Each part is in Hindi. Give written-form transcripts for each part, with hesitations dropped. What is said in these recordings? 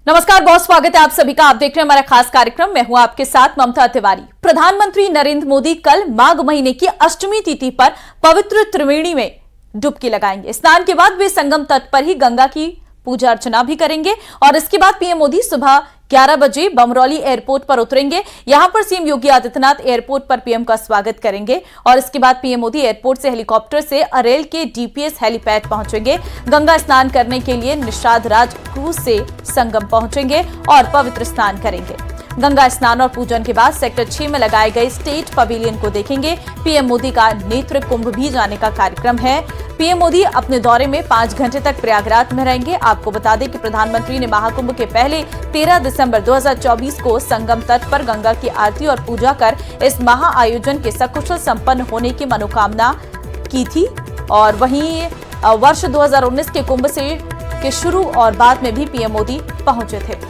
नमस्कार, बहुत स्वागत है आप सभी का। आप देख रहे हैं हमारा खास कार्यक्रम। मैं हूं आपके साथ ममता तिवारी। प्रधानमंत्री नरेंद्र मोदी कल माघ महीने की अष्टमी तिथि पर पवित्र त्रिवेणी में डुबकी लगाएंगे। स्नान के बाद वे संगम तट पर ही गंगा की पूजा अर्चना भी करेंगे और इसके बाद पीएम मोदी सुबह 11 बजे बमरौली एयरपोर्ट पर उतरेंगे। यहां पर सीएम योगी आदित्यनाथ एयरपोर्ट पर पीएम का स्वागत करेंगे और इसके बाद पीएम मोदी एयरपोर्ट से हेलीकॉप्टर से अरेल के डीपीएस हेलीपैड पहुंचेंगे। गंगा स्नान करने के लिए निषाद राज क्रूज से संगम पहुंचेंगे और पवित्र स्नान करेंगे। गंगा स्नान और पूजन के बाद सेक्टर 6 में लगाए गए स्टेट पवेलियन को देखेंगे। पीएम मोदी का नेत्र कुंभ भी जाने का कार्यक्रम है। पीएम मोदी अपने दौरे में 5 घंटे तक प्रयागराज में रहेंगे। आपको बता दें कि प्रधानमंत्री ने महाकुंभ के पहले 13 दिसंबर 2024 को संगम तट पर गंगा की आरती और पूजा कर इस महा आयोजन के सकुशल संपन्न होने की मनोकामना की थी और वहीं वर्ष 2019 के कुंभ से के शुरू और बाद में भी पीएम मोदी पहुंचे थे।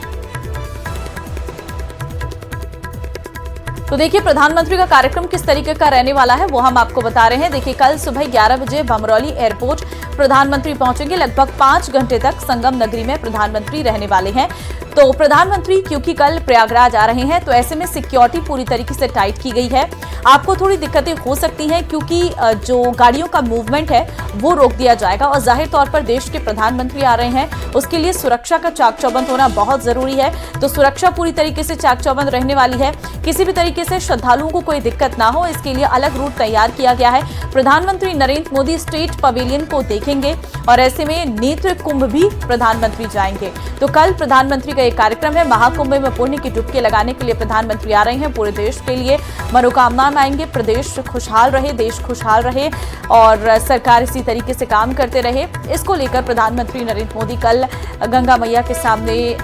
तो देखिए प्रधानमंत्री का कार्यक्रम किस तरीके का रहने वाला है वो हम आपको बता रहे हैं। देखिए कल सुबह 11 बजे बमरौली एयरपोर्ट प्रधानमंत्री पहुंचेंगे। लगभग 5 घंटे तक संगम नगरी में प्रधानमंत्री रहने वाले हैं। तो प्रधानमंत्री क्योंकि कल प्रयागराज आ रहे हैं तो ऐसे में सिक्योरिटी पूरी तरीके से टाइट की गई है। आपको थोड़ी दिक्कतें हो सकती हैं क्योंकि जो गाड़ियों का मूवमेंट है वो रोक दिया जाएगा और जाहिर तौर पर देश के प्रधानमंत्री आ रहे हैं, उसके लिए सुरक्षा का चाक चौबंद होना बहुत जरूरी है। तो सुरक्षा पूरी तरीके से चाक चौबंद रहने वाली है। किसी भी तरीके से श्रद्धालुओं को कोई दिक्कत ना हो इसके लिए अलग रूट तैयार किया गया है। प्रधानमंत्री नरेंद्र मोदी स्टेट पवेलियन को देखेंगे और ऐसे में नेत्र कुंभ भी प्रधानमंत्री जाएंगे। तो कल प्रधानमंत्री का एक कार्यक्रम है। महाकुंभ में पुण्य की डुबकी लगाने के लिए प्रधानमंत्री आ रहे हैं। पूरे देश के लिए मनोकामना मांगेंगे, प्रदेश खुशहाल रहे, देश खुशहाल रहे और सरकार इसी तरीके से काम करते रहे। इसको लेकर प्रधानमंत्री नरेंद्र मोदी कल गंगा मैया के सामने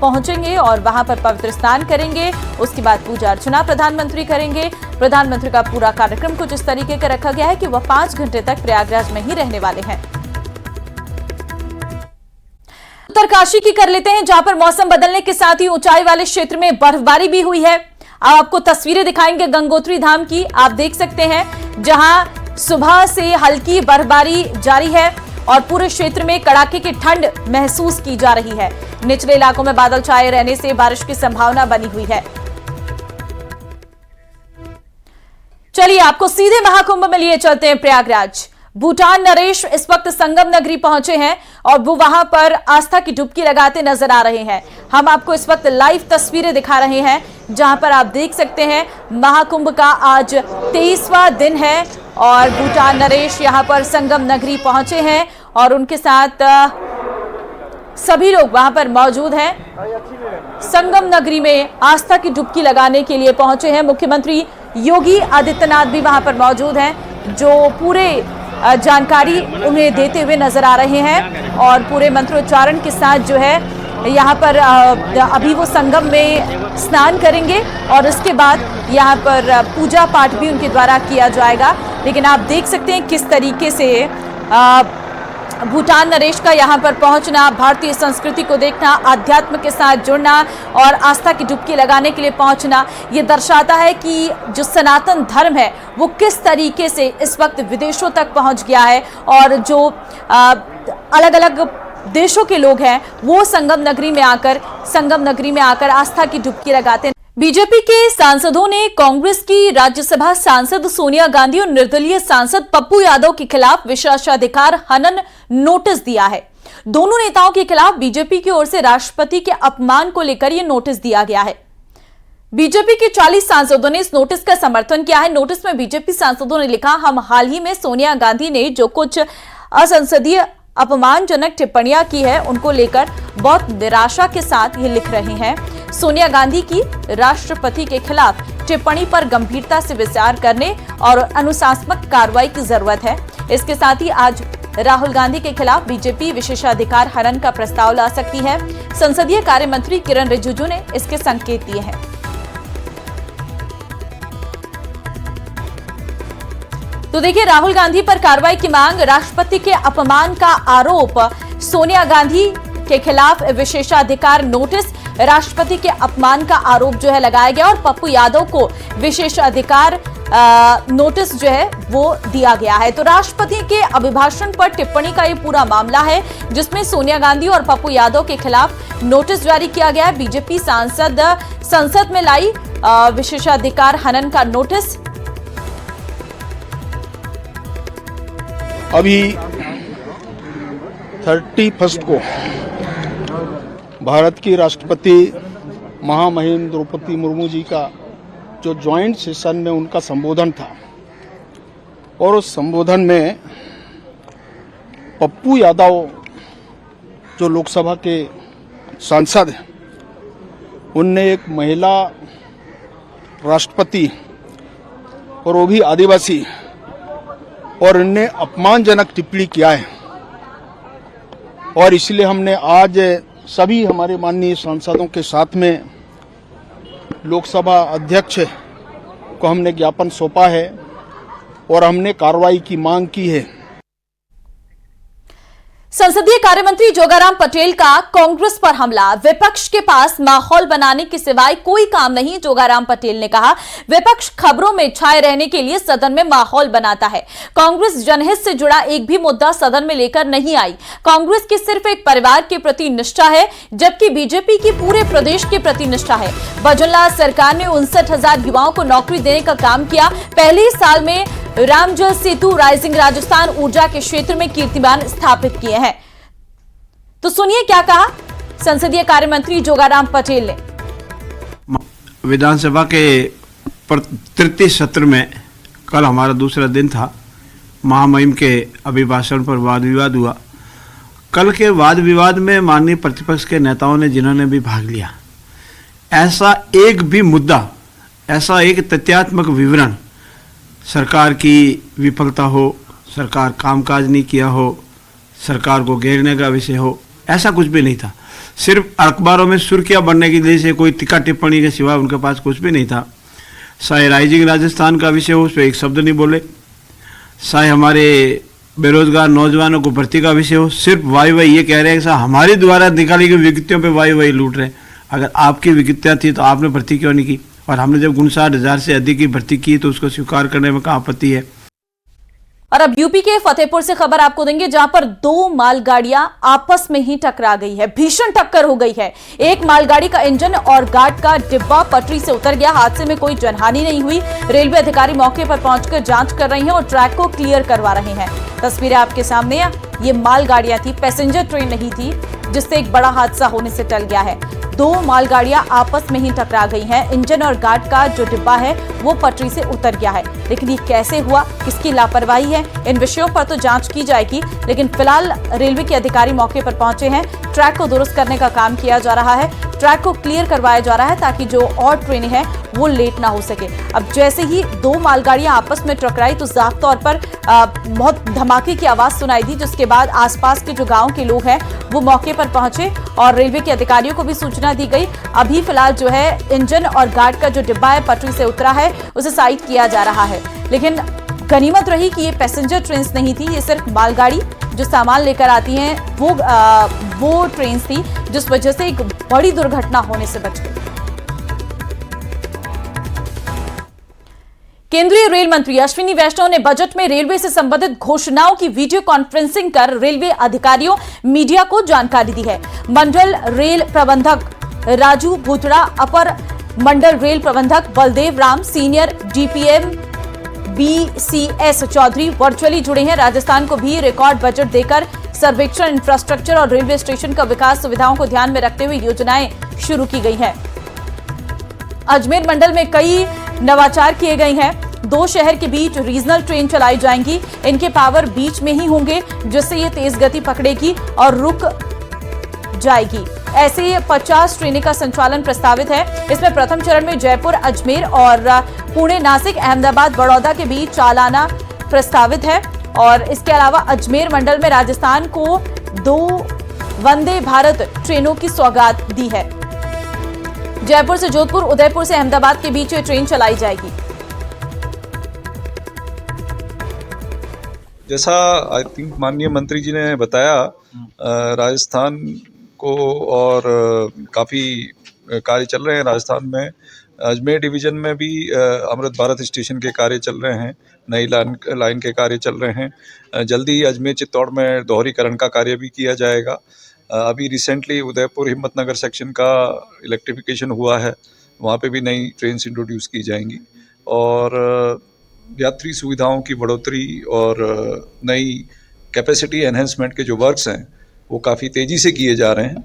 पहुंचेंगे और वहां पर पवित्र स्नान करेंगे। उसके बाद पूजा अर्चना प्रधानमंत्री करेंगे। प्रधानमंत्री का पूरा कार्यक्रम कुछ इस तरीके का रखा गया है कि वह 5 घंटे तक प्रयागराज में ही रहने वाले हैं। उत्तरकाशी की कर लेते हैं जहां पर मौसम बदलने के साथ ही ऊंचाई वाले क्षेत्र में बर्फबारी भी हुई है। आपको तस्वीरें दिखाएंगे गंगोत्री धाम की। आप देख सकते हैं जहां सुबह से हल्की बर्फबारी जारी है और पूरे क्षेत्र में कड़ाके की ठंड महसूस की जा रही है। निचले इलाकों में बादल छाए रहने से बारिश की संभावना बनी हुई है। चलिए आपको सीधे महाकुंभ में लिए चलते हैं प्रयागराज। भूटान नरेश इस वक्त संगम नगरी पहुंचे हैं और वो वहां पर आस्था की डुबकी लगाते नजर आ रहे हैं। हम आपको इस वक्त लाइव तस्वीरें दिखा रहे हैं जहां पर आप देख सकते हैं महाकुंभ का आज 23वां दिन है और भूटान नरेश यहां पर संगम नगरी पहुंचे हैं और उनके साथ सभी लोग वहां पर मौजूद हैं। संगम नगरी में आस्था की डुबकी लगाने के लिए पहुंचे हैं। मुख्यमंत्री योगी आदित्यनाथ भी वहां पर मौजूद हैं जो पूरे जानकारी उन्हें देते हुए नजर आ रहे हैं और पूरे मंत्रोच्चारण के साथ जो है यहाँ पर अभी वो संगम में स्नान करेंगे और उसके बाद यहाँ पर पूजा पाठ भी उनके द्वारा किया जाएगा। लेकिन आप देख सकते हैं किस तरीके से भूटान नरेश का यहाँ पर पहुंचना, भारतीय संस्कृति को देखना, अध्यात्म के साथ जुड़ना और आस्था की डुबकी लगाने के लिए पहुंचना, ये दर्शाता है कि जो सनातन धर्म है वो किस तरीके से इस वक्त विदेशों तक पहुंच गया है और जो अलग अलग देशों के लोग हैं वो संगम नगरी में आकर आस्था की डुबकी लगाते हैं। बीजेपी के सांसदों ने कांग्रेस की राज्यसभा सांसद सोनिया गांधी और निर्दलीय सांसद पप्पू यादव के खिलाफ विशेषाधिकार हनन नोटिस दिया है। दोनों नेताओं के खिलाफ बीजेपी की ओर से राष्ट्रपति के अपमान को लेकर यह नोटिस दिया गया है। बीजेपी के 40 सांसदों ने इस नोटिस का समर्थन किया है। नोटिस में बीजेपी सांसदों ने लिखा, हम हाल ही में सोनिया गांधी ने जो कुछ असंसदीय अपमानजनक टिप्पणियां की है उनको लेकर बहुत निराशा के साथ ये लिख रहे हैं। सोनिया गांधी की राष्ट्रपति के खिलाफ टिप्पणी पर गंभीरता से विचार करने और अनुशासनात्मक कार्रवाई की जरूरत है। इसके साथ ही आज राहुल गांधी के खिलाफ बीजेपी विशेषाधिकार हनन का प्रस्ताव ला सकती है। संसदीय कार्य मंत्री किरण रिजिजू ने इसके संकेत दिए हैं। तो देखिए राहुल गांधी पर कार्रवाई की मांग, राष्ट्रपति के अपमान का आरोप, सोनिया गांधी के खिलाफ विशेषाधिकार नोटिस। राष्ट्रपति के अपमान का आरोप जो है लगाया गया और पप्पू यादव को विशेषाधिकार नोटिस जो है वो दिया गया है। तो राष्ट्रपति के अभिभाषण पर टिप्पणी का ये पूरा मामला है, जिसमें सोनिया गांधी और पप्पू यादव के खिलाफ नोटिस जारी किया गया है। बीजेपी सांसद संसद में लाई विशेषाधिकार हनन का नोटिस। अभी 31 को भारत की राष्ट्रपति महामहिम द्रौपदी मुर्मू जी का जो ज्वाइंट सेशन में उनका संबोधन था, और उस संबोधन में पप्पू यादव जो लोकसभा के सांसद हैं, उनने एक महिला राष्ट्रपति और वो भी आदिवासी, और इनने अपमानजनक टिप्पणी किया है। और इसलिए हमने आज सभी हमारे माननीय सांसदों के साथ में लोकसभा अध्यक्ष को हमने ज्ञापन सौंपा है और हमने कार्रवाई की मांग की है। संसदीय कार्यमंत्री जोगाराम पटेल का कांग्रेस पर हमला। विपक्ष के पास माहौल बनाने के सिवाय कोई काम नहीं, जोगाराम पटेल ने कहा। विपक्ष खबरों में छाए रहने के लिए सदन में माहौल बनाता है। कांग्रेस जनहित से जुड़ा एक भी मुद्दा सदन में लेकर नहीं आई। कांग्रेस की सिर्फ एक परिवार के प्रति निष्ठा है, जबकि बीजेपी की पूरे प्रदेश के प्रति निष्ठा है। भजनलाल सरकार ने 59,000 युवाओं को नौकरी देने का काम किया। पहले ही साल में रामजल सेतु राइजिंग राजस्थान ऊर्जा के क्षेत्र में कीर्तिमान स्थापित किए हैं। तो सुनिए क्या कहा संसदीय कार्य मंत्री जोगाराम पटेल ने। विधानसभा के तृतीय सत्र में कल हमारा दूसरा दिन था। महामहिम के अभिभाषण पर वाद विवाद हुआ। कल के वाद विवाद में माननीय प्रतिपक्ष के नेताओं ने जिन्होंने भी भाग लिया, ऐसा एक भी मुद्दा, ऐसा एक तथ्यात्मक विवरण, सरकार की विफलता हो, सरकार कामकाज नहीं किया हो, सरकार को घेरने का विषय हो, ऐसा कुछ भी नहीं था। सिर्फ अखबारों में सुर्खियां बनने की वजह से कोई टीका टिप्पणी के सिवा उनके पास कुछ भी नहीं था। चाहे राइजिंग राजस्थान का विषय हो, उस पर एक शब्द नहीं बोले। चाहे हमारे बेरोजगार नौजवानों को भर्ती का विषय हो, सिर्फ वाई वाई ये कह रहे हैं कि साहब हमारे द्वारा निकाली गई विज्ञप्तियों पे वाई वाई लूट रहे हैं। अगर आपकी विज्ञप्तियाँ थी तो आपने भर्ती क्यों नहीं की? और हमने जब 59,000 से अधिक की भर्ती की तो उसको स्वीकार करने में कहाँ आपत्ति है? और अब यूपी के फतेहपुर से खबर आपको देंगे, जहां पर 2 मालगाड़ियां आपस में ही टकरा गई है। भीषण टक्कर हो गई है। एक मालगाड़ी का इंजन और गार्ड का डिब्बा पटरी से उतर गया। हादसे में कोई जनहानि नहीं हुई। रेलवे अधिकारी मौके पर पहुंचकर जांच कर रहे हैं और ट्रैक को क्लियर करवा रहे हैं। तस्वीरें आपके सामने। ये मालगाड़ियां थी, पैसेंजर ट्रेन नहीं थी, जिससे एक बड़ा हादसा होने से टल गया है। 2 मालगाड़ियां आपस में ही टकरा गई हैं। इंजन और गार्ड का जो डिब्बा है वो पटरी से उतर गया है। लेकिन ये कैसे हुआ, किसकी लापरवाही है, इन विषयों पर तो जांच की जाएगी। लेकिन फिलहाल रेलवे के अधिकारी मौके पर पहुंचे हैं। ट्रैक को दुरुस्त करने का काम किया जा रहा है, ट्रैक को क्लियर करवाया जा रहा है ताकि जो और ट्रेनें हैं वो लेट ना हो सके। अब जैसे ही 2 मालगाड़ियां आपस में टकराई तो साफ तौर पर बहुत धमाके की आवाज सुनाई दी, जिसके बाद आसपास के जो गांव के लोग हैं वो मौके पर पहुंचे और रेलवे के अधिकारियों को भी सूचना दी गई। अभी फिलहाल जो है इंजन और गार्ड का जो डिब्बा है पटरी से उतरा है, उसे साइड किया जा रहा है। लेकिन गनीमत रही कि ये पैसेंजर ट्रेन नहीं थी, ये सिर्फ मालगाड़ी जो सामान लेकर आती हैं वो ट्रेन थी, जिस वजह से एक बड़ी दुर्घटना होने से बच गई। केंद्रीय रेल मंत्री अश्विनी वैष्णव ने बजट में रेलवे से संबंधित घोषणाओं की वीडियो कॉन्फ्रेंसिंग कर रेलवे अधिकारियों, मीडिया को जानकारी दी है। मंडल रेल प्रबंधक राजू भूतड़ा, अपर मंडल रेल प्रबंधक Baldev Ram, senior DPM BCS Chaudhary virtually जुड़े हैं। राजस्थान को भी रिकॉर्ड बजट देकर सर्वेक्षण, इंफ्रास्ट्रक्चर और रेलवे स्टेशन का विकास सुविधाओं को ध्यान में रखते हुए योजनाएं शुरू की गई हैं। अजमेर मंडल में कई नवाचार किए गए हैं। 2 शहर के बीच रीजनल ट्रेन चलाई जाएंगी। इनके पावर बीच में ही होंगे, जिससे ये तेज गति पकड़ेगी और रुक जाएगी। ऐसे 50 ट्रेनें का संचालन प्रस्तावित है। इसमें प्रथम चरण में जयपुर, अजमेर और पुणे, नासिक, अहमदाबाद, बड़ौदा के बीच चालाना प्रस्तावित है। और इसके अलावा अजमेर मंडल में राजस्थान को 2 वंदे भारत ट्रेनों की सौगात दी है। जयपुर से जोधपुर, उदयपुर से अहमदाबाद के बीच ये ट्रेन चलाई जाएगी। जैसा आई थिंक माननीय मंत्री जी ने बताया, राजस्थान को और काफ़ी कार्य चल रहे हैं। राजस्थान में अजमेर डिवीजन में भी अमृत भारत स्टेशन के कार्य चल रहे हैं, नई लाइन के कार्य चल रहे हैं। जल्दी ही अजमेर चित्तौड़ में दोहरीकरण का कार्य भी किया जाएगा। अभी रिसेंटली उदयपुर हिम्मतनगर सेक्शन का इलेक्ट्रिफिकेशन हुआ है, वहाँ पे भी नई ट्रेन्स इंट्रोड्यूस की जाएंगी और यात्री सुविधाओं की बढ़ोतरी और नई कैपेसिटी एनहेंसमेंट के जो वर्क्स हैं वो काफ़ी तेज़ी से किए जा रहे हैं।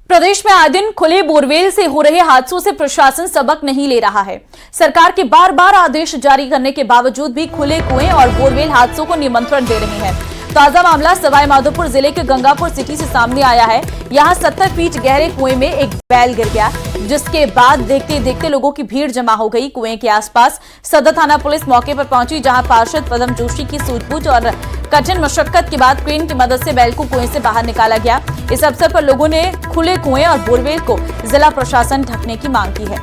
प्रदेश में आए दिन खुले बोरवेल से हो रहे हादसों से प्रशासन सबक नहीं ले रहा है। सरकार के बार बार आदेश जारी करने के बावजूद भी खुले कुएं और बोरवेल हादसों को निमंत्रण दे रहे हैं। ताजा मामला सवाई माधोपुर जिले के गंगापुर सिटी से सामने आया है। यहां 70 फीट गहरे कुएं में एक बैल गिर गया, जिसके बाद देखते देखते लोगों की भीड़ जमा हो गई। कुएं के आसपास सदर थाना पुलिस मौके पर पहुंची, जहां पार्षद पदम जोशी की सूझबूझ और कठिन मशक्कत के बाद क्रेन की मदद से बैल को कुएं से बाहर निकाला गया। इस अवसर पर लोगों ने खुले कुएं और बोरवेल को जिला प्रशासन ढकने की मांग की है।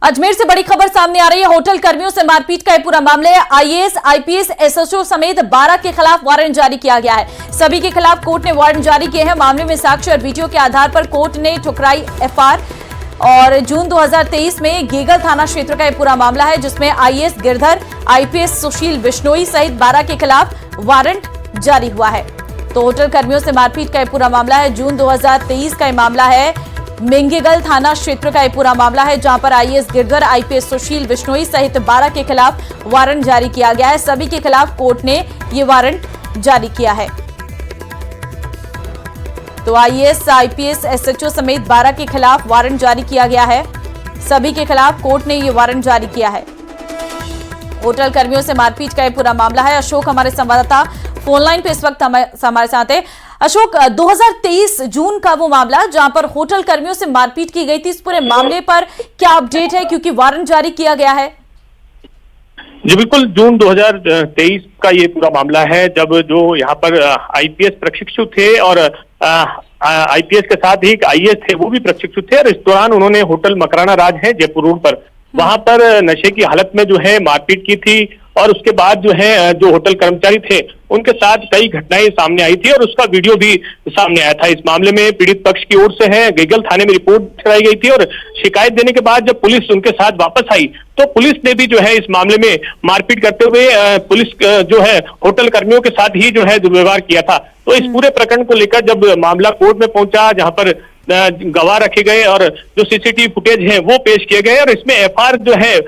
अजमेर से बड़ी खबर सामने आ रही है। होटल कर्मियों से मारपीट का यह पूरा मामला है। आईएएस, आईपीएस, एसएचओ समेत 12 के खिलाफ वारंट जारी किया गया है। सभी के खिलाफ कोर्ट ने वारंट जारी किए हैं। मामले में साक्ष्य और वीडियो के आधार पर कोर्ट ने ठुकराई एफआईआर और जून 2023 में गेगल थाना क्षेत्र का यह पूरा मामला है, जिसमें आईएएस गिरधर, आईपीएस सुशील बिश्नोई सहित 12 के खिलाफ वारंट जारी हुआ है। तो होटल कर्मियों से मारपीट का यह पूरा मामला है। जून 2023 का यह मामला है। मेंगेगल थाना क्षेत्र का यह पूरा मामला है, जहां पर आईएएस गिरधर, आईपीएस सुशील बिश्नोई सहित 12 के खिलाफ वारंट जारी किया गया है। सभी के खिलाफ कोर्ट ने यह वारंट जारी किया है। तो आईएएस, आईपीएस, एसएचओ समेत 12 के खिलाफ वारंट जारी किया गया है। सभी के खिलाफ कोर्ट ने यह वारंट जारी किया है। होटल कर्मियों से मारपीट का यह पूरा मामला है। अशोक हमारे संवाददाता फोन लाइन पे इस वक्त हमारे साथ है। अशोक, 2023 जून का वो मामला जहां पर होटल कर्मियों से मारपीट की गई थी, इस पूरे मामले पर क्या अपडेट है, क्योंकि वारंट जारी किया गया है? जी बिल्कुल, जून 2023 का ये पूरा मामला है, जब जो यहाँ पर आईपीएस प्रशिक्षु थे और आईपीएस के साथ ही एक आईएएस थे, वो भी प्रशिक्षु थे और इस दौरान उन्होंने होटल मकराना राज है जयपुर रोड पर, वहां पर नशे की हालत में जो है मारपीट की थी और उसके बाद जो है जो होटल कर्मचारी थे उनके साथ कई घटनाएं सामने आई थी और उसका वीडियो भी सामने आया था। इस मामले में पीड़ित पक्ष की ओर से है गेगल थाने में रिपोर्ट कराई गई थी और शिकायत देने के बाद जब पुलिस उनके साथ वापस आई तो पुलिस ने भी जो है इस मामले में मारपीट करते हुए पुलिस जो है होटल कर्मियों के साथ ही जो है दुर्व्यवहार किया था। तो इस पूरे प्रकरण को लेकर जब मामला कोर्ट में पहुंचा, जहां पर गवाह रखे गए और जो सीसीटीवी फुटेज है वो पेश किए गए और इसमें एफआईआर जो है